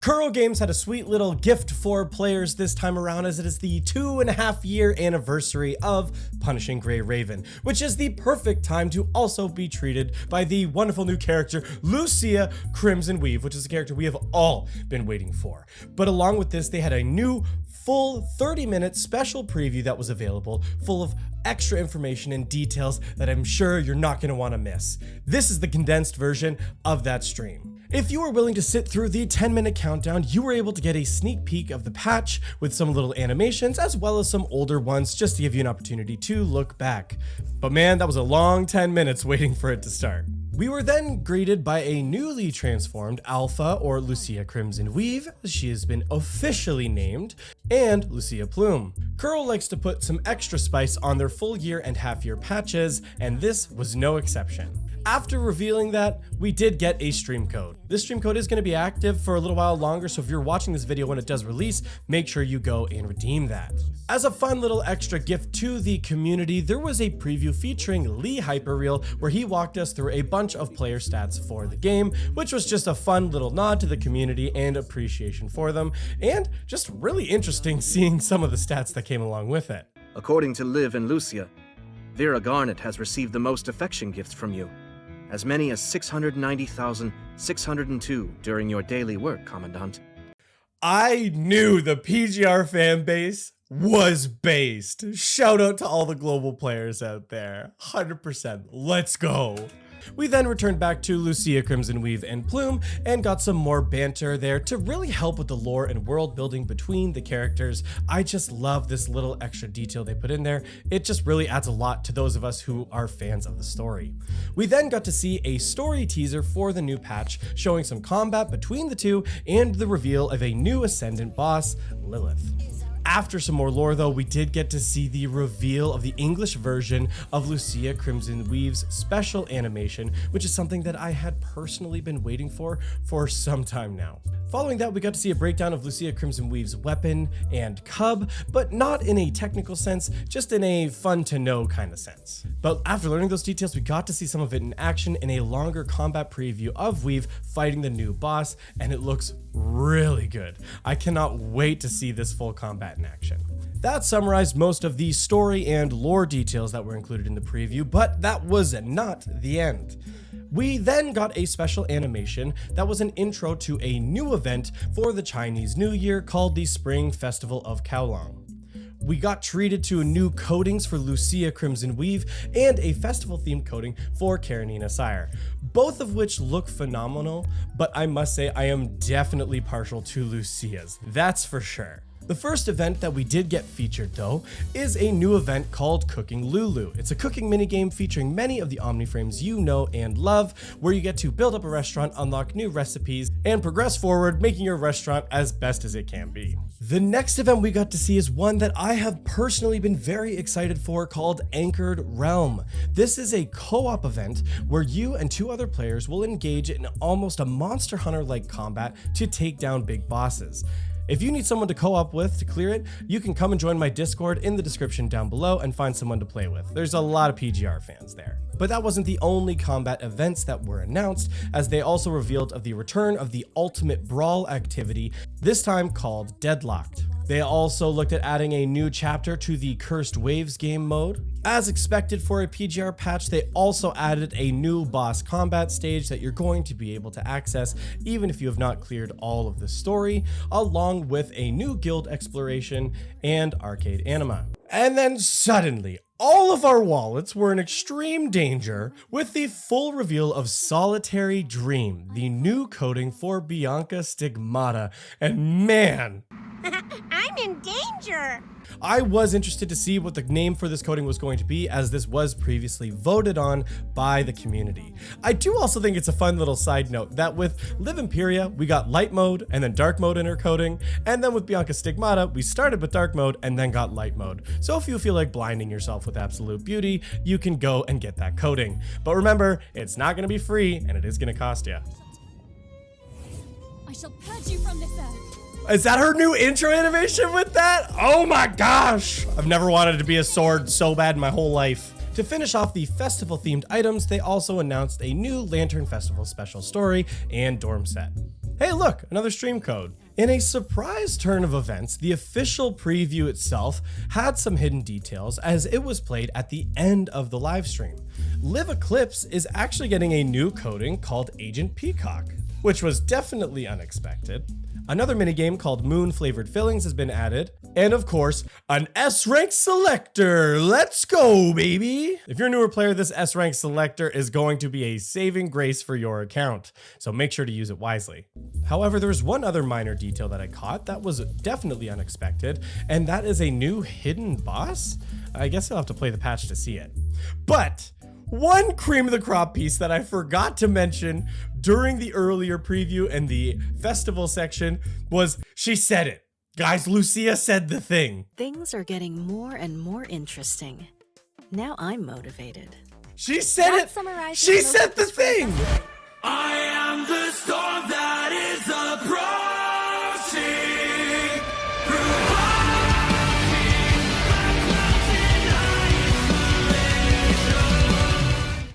Kuro Games had a sweet little gift for players this time around, as it is the 2.5-year anniversary of Punishing Gray Raven, which is the perfect time to also be treated by the wonderful new character Lucia Crimson Weave, which is a character we have all been waiting for. But along with this, they had a new full 30-minute special preview that was available, full of extra information and details that I'm sure you're not going to want to miss. This is the condensed version of that stream. If you were willing to sit through the 10-minute countdown, you were able to get a sneak peek of the patch with some little animations as well as some older ones, just to give you an opportunity to look back. But man, that was a long 10 minutes waiting for it to start. We were then greeted by a newly transformed Alpha, or Lucia Crimson Weave, as she has been officially named, and Lucia Plume. Kuro likes to put some extra spice on their full year and half-year patches, and this was no exception. After revealing that, we did get a stream code. This stream code is going to be active for a little while longer, so if you're watching this video when it does release, make sure you go and redeem that. As a fun little extra gift to the community, there was a preview featuring Lee Hyperreal, where he walked us through a bunch of player stats for the game, which was just a fun little nod to the community and appreciation for them, and just really interesting seeing some of the stats that came along with it. According to Liv and Lucia, Vera Garnet has received the most affection gifts from you. As many as 690,602 during your daily work, Commandant. I knew the PGR fan base was based. Shout out to all the global players out there. 100%. Let's go. We then returned back to Lucia Crimson Weave and Plume and got some more banter there to really help with the lore and world building between the characters. I just love this little extra detail they put in there. It just really adds a lot to those of us who are fans of the story. We then got to see a story teaser for the new patch, showing some combat between the two and the reveal of a new Ascendant boss, Lilith. After some more lore though, we did get to see the reveal of the English version of Lucia Crimson Weave's special animation, which is something that I had personally been waiting for some time now. Following that, we got to see a breakdown of Lucia Crimson Weave's weapon and cub, but not in a technical sense, just in a fun to know kind of sense. But after learning those details, we got to see some of it in action in a longer combat preview of Weave fighting the new boss, and it looks really good. I cannot wait to see this full combat in action. That summarized most of the story and lore details that were included in the preview, but that was not the end. We then got a special animation that was an intro to a new event for the Chinese New Year called the Spring Festival of Kowloon. We got treated to new coatings for Lucia Crimson Weave and a festival-themed coating for Karenina Sire, both of which look phenomenal, but I must say I am definitely partial to Lucia's, that's for sure. The first event that we did get featured though is a new event called Cooking Lulu. It's a cooking minigame featuring many of the Omniframes you know and love, where you get to build up a restaurant, unlock new recipes, and progress forward, making your restaurant as best as it can be. The next event we got to see is one that I have personally been very excited for, called Anchored Realm. This is a co-op event where you and 2 other players will engage in almost a Monster Hunter-like combat to take down big bosses. If you need someone to co-op with to clear it, you can come and join my Discord in the description down below and find someone to play with. There's a lot of PGR fans there. But that wasn't the only combat events that were announced, as they also revealed of the return of the Ultimate Brawl activity, this time called Deadlocked. They also looked at adding a new chapter to the Cursed Waves game mode. As expected for a PGR patch, they also added a new boss combat stage that you're going to be able to access even if you have not cleared all of the story, along with a new guild exploration and arcade anima. And then suddenly, all of our wallets were in extreme danger with the full reveal of Solitary Dream, the new coding for Bianca Stigmata, and man, I'm in danger! I was interested to see what the name for this coding was going to be, as this was previously voted on by the community. I do also think it's a fun little side note that with Liv Imperia, we got light mode and then dark mode in her coding, and then with Bianca Stigmata, we started with dark mode and then got light mode. So if you feel like blinding yourself with absolute beauty, you can go and get that coding. But remember, it's not going to be free and it is going to cost you. I shall purge you from this earth. Is that her new intro animation with that? Oh my gosh! I've never wanted to be a sword so bad in my whole life. To finish off the festival-themed items, they also announced a new Lantern Festival special story and dorm set. Hey look, another stream code. In a surprise turn of events, the official preview itself had some hidden details as it was played at the end of the live stream. Live Eclipse is actually getting a new coding called Agent Peacock, which was definitely unexpected. Another minigame called Moon Flavored Fillings has been added. And of course, an S-Rank Selector. Let's go, baby. If you're a newer player, this S-Rank Selector is going to be a saving grace for your account, so make sure to use it wisely. However, there's one other minor detail that I caught that was definitely unexpected, and that is a new hidden boss. I guess I'll have to play the patch to see it. But one cream of the crop piece that I forgot to mention during the earlier preview and the festival section was she said it. Guys, Lucia said the thing. Things are getting more and more interesting. Now I'm motivated. She said That it. summarizes She most said of the the spring thing. festival. I am the storm that is approaching.